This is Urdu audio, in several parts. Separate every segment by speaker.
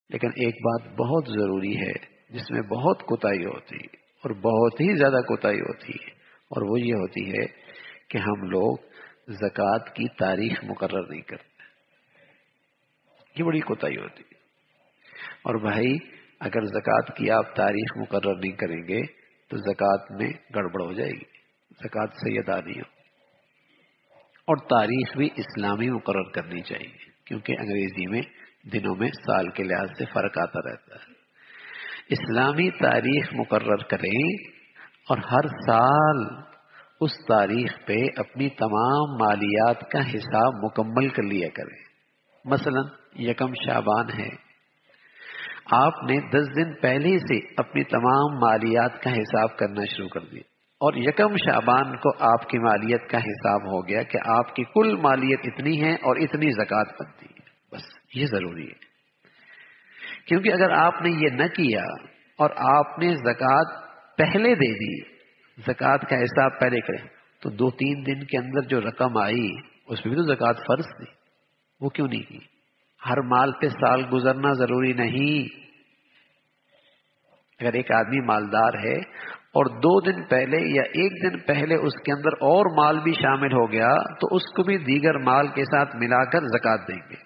Speaker 1: لیکن ایک بات بہت ضروری ہے جس میں بہت کوتاہی ہوتی ہے اور بہت ہی زیادہ کوتاہی ہوتی ہے، اور وہ یہ ہوتی ہے کہ ہم لوگ زکوٰۃ کی تاریخ مقرر نہیں کرتے. یہ بڑی کوتاہی ہوتی ہے. اور بھائی اگر زکوٰۃ کی آپ تاریخ مقرر نہیں کریں گے تو زکوٰۃ میں گڑبڑ ہو جائے گی، زکوٰۃ صحیح ادا نہیں ہو. اور تاریخ بھی اسلامی مقرر کرنی چاہیے، کیونکہ انگریزی میں دنوں میں سال کے لحاظ سے فرق آتا رہتا ہے. اسلامی تاریخ مقرر کریں اور ہر سال اس تاریخ پہ اپنی تمام مالیات کا حساب مکمل کر لیا کریں. مثلا یکم شعبان ہے، آپ نے 10 دن پہلے سے اپنی تمام مالیات کا حساب کرنا شروع کر دیا، اور یکم شعبان کو آپ کی مالیت کا حساب ہو گیا کہ آپ کی کل مالیت اتنی ہے اور اتنی زکوٰۃ بنتی ہے. بس یہ ضروری ہے، کیونکہ اگر آپ نے یہ نہ کیا اور آپ نے زکوٰۃ پہلے دے دی، زکوٰۃ کا حساب پہلے کریں، تو 2-3 دن کے اندر جو رقم آئی اس پہ بھی تو زکوٰۃ فرض تھی، وہ کیوں نہیں کی؟ ہر مال پہ سال گزرنا ضروری نہیں. اگر ایک آدمی مالدار ہے اور 2 دن پہلے یا 1 دن پہلے اس کے اندر اور مال بھی شامل ہو گیا تو اس کو بھی دیگر مال کے ساتھ ملا کر زکوٰۃ دیں گے.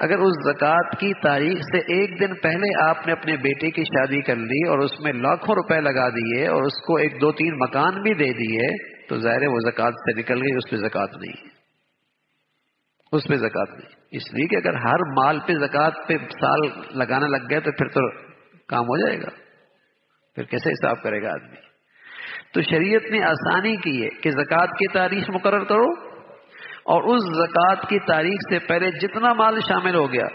Speaker 1: اگر اس زکوٰۃ کی تاریخ سے 1 دن پہلے آپ نے اپنے بیٹے کی شادی کر لی اور اس میں لاکھوں روپے لگا دیے اور اس کو 1-2-3 مکان بھی دے دیے تو ظاہر ہے وہ زکوٰۃ سے نکل گئی، اس پہ زکوٰۃ نہیں ہے، اس پہ زکوٰۃ نہیں. اس لیے کہ اگر ہر مال پہ زکوٰۃ پہ سال لگانا لگ گیا تو پھر تو کام ہو جائے گا، پھر کیسے حساب کرے گا آدمی؟ تو شریعت نے آسانی کی ہے کہ زکوٰۃ کی تاریخ مقرر کرو اور اس زکوٰۃ کی تاریخ سے پہلے جتنا مال شامل ہو گیا،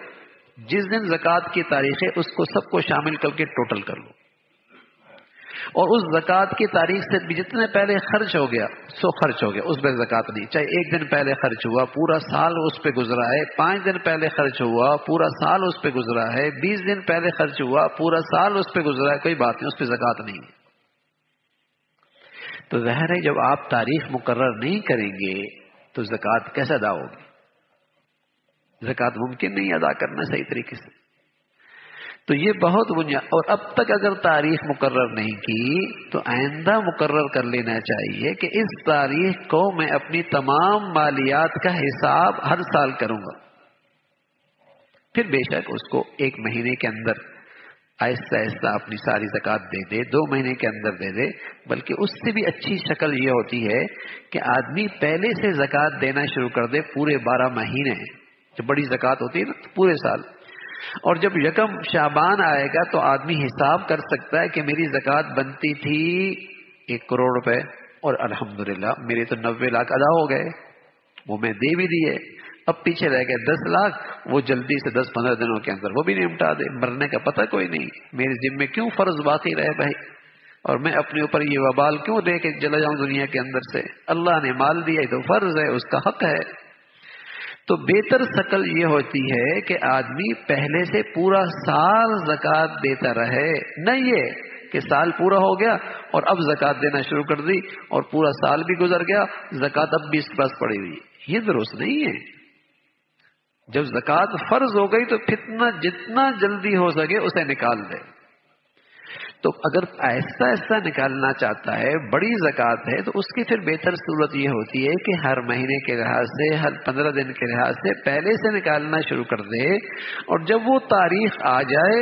Speaker 1: جس دن زکوٰۃ کی تاریخ ہے اس کو سب کو شامل کر کے ٹوٹل کر لو، اور اس زکوٰۃ کی تاریخ سے بھی جتنے پہلے خرچ ہو گیا سو خرچ ہو گیا، اس پہ زکوٰۃ نہیں. چاہے 1 دن پہلے خرچ ہوا پورا سال اس پہ گزرا ہے، 5 دن پہلے خرچ ہوا پورا سال اس پہ گزرا ہے، 20 دن پہلے خرچ ہوا پورا سال اس پہ گزرا ہے، کوئی بات نہیں، اس پہ زکوٰۃ نہیں ہے. تو ظاہر ہے جب آپ تاریخ مقرر نہیں کریں گے تو زکوٰۃ کیسے ادا ہوگی؟ زکوٰۃ ممکن نہیں ادا کرنا صحیح طریقے سے. تو یہ بہت بنیاد، اور اب تک اگر تاریخ مقرر نہیں کی تو آئندہ مقرر کر لینا چاہیے کہ اس تاریخ کو میں اپنی تمام مالیات کا حساب ہر سال کروں گا. پھر بے شک اس کو 1 مہینے کے اندر آہستہ آہستہ اپنی ساری زکوٰۃ دے دے، 2 مہینے کے اندر دے دے، بلکہ اس سے بھی اچھی شکل یہ ہوتی ہے کہ آدمی پہلے سے زکوٰۃ دینا شروع کر دے پورے 12 مہینے. جو بڑی زکوٰۃ ہوتی ہے نا پورے سال، اور جب یکم شعبان آئے گا تو آدمی حساب کر سکتا ہے کہ میری زکوٰۃ بنتی تھی 1 کروڑ روپے اور الحمدللہ میرے تو 90 لاکھ ادا ہو گئے، وہ میں دے بھی دیے. اب پیچھے رہ گئے 10 لاکھ، وہ جلدی سے 10-15 دنوں کے اندر وہ بھی نمٹا دے، مرنے کا پتہ کوئی نہیں. میرے ذمے کیوں فرض باقی رہے بھائی، اور میں اپنے اوپر یہ وبال کیوں دے کے چلا جاؤں دنیا کے اندر سے؟ اللہ نے مال دیا تو فرض ہے، اس کا حق ہے. تو بہتر شکل یہ ہوتی ہے کہ آدمی پہلے سے پورا سال زکوٰۃ دیتا رہے، نہ یہ کہ سال پورا ہو گیا اور اب زکوٰۃ دینا شروع کر دی اور پورا سال بھی گزر گیا، زکوٰۃ اب بھی اس کے پاس پڑی ہوئی. یہ درست نہیں ہے. جب زکوٰۃ فرض ہو گئی تو جتنا جلدی ہو سکے اسے نکال دے. تو اگر ایسا نکالنا چاہتا ہے، بڑی زکوٰۃ ہے، تو اس کی پھر بہتر صورت یہ ہوتی ہے کہ ہر مہینے کے لحاظ سے، ہر 15 دن کے لحاظ سے پہلے سے نکالنا شروع کر دے، اور جب وہ تاریخ آ جائے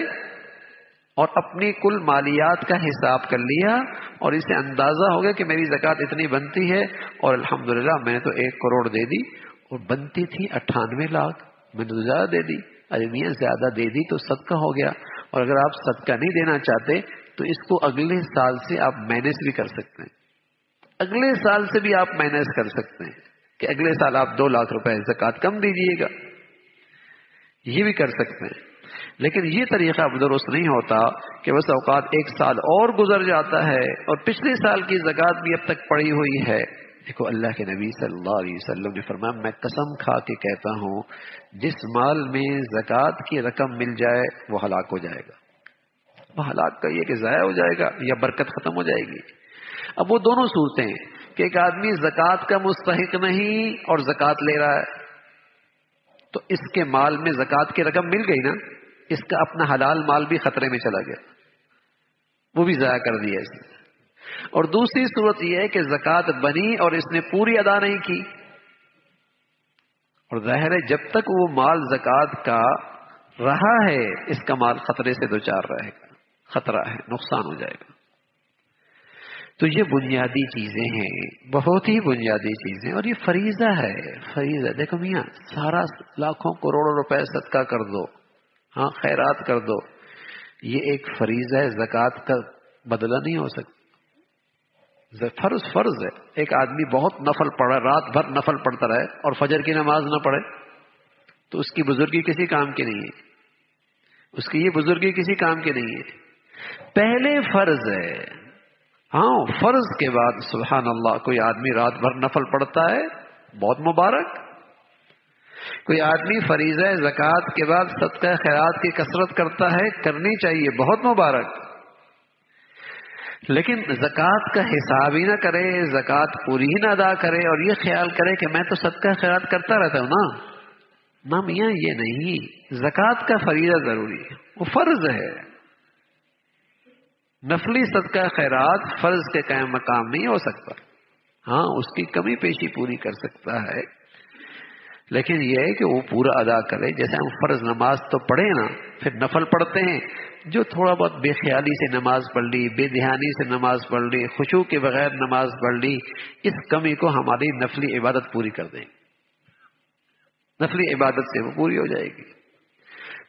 Speaker 1: اور اپنی کل مالیات کا حساب کر لیا اور اسے اندازہ ہو گیا کہ میری زکوٰۃ اتنی بنتی ہے اور الحمدللہ میں نے تو 1 کروڑ دے دی اور بنتی تھی 98 لاکھ، میں نے تو زیادہ دے دی. ارے میاں زیادہ دے دی تو صدقہ ہو گیا، اور اگر آپ صدقہ نہیں دینا چاہتے تو اس کو اگلے سال سے آپ مینیج بھی کر سکتے ہیں. اگلے سال سے بھی آپ مینیج کر سکتے ہیں کہ اگلے سال آپ 2 لاکھ روپے زکوٰۃ کم دیجیے گا، یہ بھی کر سکتے ہیں. لیکن یہ طریقہ اب درست نہیں ہوتا کہ بس اوقات 1 سال اور گزر جاتا ہے اور پچھلے سال کی زکوٰۃ بھی اب تک پڑی ہوئی ہے. دیکھو اللہ کے نبی صلی اللہ علیہ وسلم نے فرمایا، میں قسم کھا کے کہتا ہوں جس مال میں زکوٰۃ کی رقم مل جائے وہ ہلاک ہو جائے گا. وہ ہلاک کا یہ کہ ضائع ہو جائے گا یا برکت ختم ہو جائے گی. اب وہ دونوں صورتیں ہیں کہ ایک آدمی زکوٰۃ کا مستحق نہیں اور زکوٰۃ لے رہا ہے، تو اس کے مال میں زکوٰۃ کی رقم مل گئی نا، اس کا اپنا حلال مال بھی خطرے میں چلا گیا، وہ بھی ضائع کر دیا اس نے۔ اور دوسری صورت یہ ہے کہ زکوٰۃ بنی اور اس نے پوری ادا نہیں کی، اور ظاہر ہے جب تک وہ مال زکوٰۃ کا رہا ہے اس کا مال خطرے سے دوچار رہے گا، خطرہ ہے، نقصان ہو جائے گا۔ تو یہ بنیادی چیزیں ہیں، بہت ہی بنیادی چیزیں، اور یہ فریضہ ہے، فریضہ۔ دیکھو میاں، سارا لاکھوں کروڑوں روپے صدقہ کر دو، ہاں خیرات کر دو، یہ ایک فریضہ ہے، زکوٰۃ کا بدلہ نہیں ہو سکتا۔ فرض ہے۔ ایک آدمی بہت نفل پڑھا، رات بھر نفل پڑھتا رہے اور فجر کی نماز نہ پڑھے تو اس کی بزرگی کسی کام کی نہیں ہے، اس کی یہ بزرگی کسی کام کی نہیں ہے۔ پہلے فرض ہے، ہاں فرض کے بعد سبحان اللہ کوئی آدمی رات بھر نفل پڑھتا ہے، بہت مبارک۔ کوئی آدمی فریضہ زکوٰۃ کے بعد صدقہ خیرات کی کثرت کرتا ہے، کرنی چاہیے، بہت مبارک۔ لیکن زکوٰۃ کا حساب ہی نہ کرے، زکوٰۃ پوری ہی نہ ادا کرے اور یہ خیال کرے کہ میں تو صدقہ خیرات کرتا رہتا ہوں نا میاں، یہ نہیں۔ زکوٰۃ کا فریضہ ضروری ہے، وہ فرض ہے۔ نفلی صدقہ خیرات فرض کے قائم مقام نہیں ہو سکتا، ہاں اس کی کمی پیشی پوری کر سکتا ہے، لیکن یہ ہے کہ وہ پورا ادا کرے۔ جیسے ہم فرض نماز تو پڑھے نا، پھر نفل پڑھتے ہیں، جو تھوڑا بہت بے خیالی سے نماز پڑھ لی، بے دھیانی سے نماز پڑھ لی، خشوع کے بغیر نماز پڑھ لی، اس کمی کو ہماری نفلی عبادت پوری کر دیں گے، نفلی عبادت سے وہ پوری ہو جائے گی۔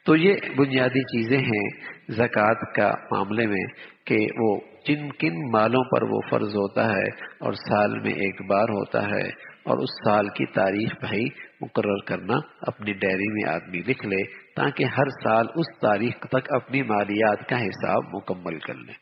Speaker 1: تو یہ بنیادی چیزیں ہیں زکوٰۃ کا معاملے میں، کہ وہ جن کن مالوں پر وہ فرض ہوتا ہے اور سال میں ایک بار ہوتا ہے، اور اس سال کی تاریخ بھائی مقرر کرنا، اپنی ڈائری میں آدمی لکھ لے تاکہ ہر سال اس تاریخ تک اپنی مالیات کا حساب مکمل کر لے۔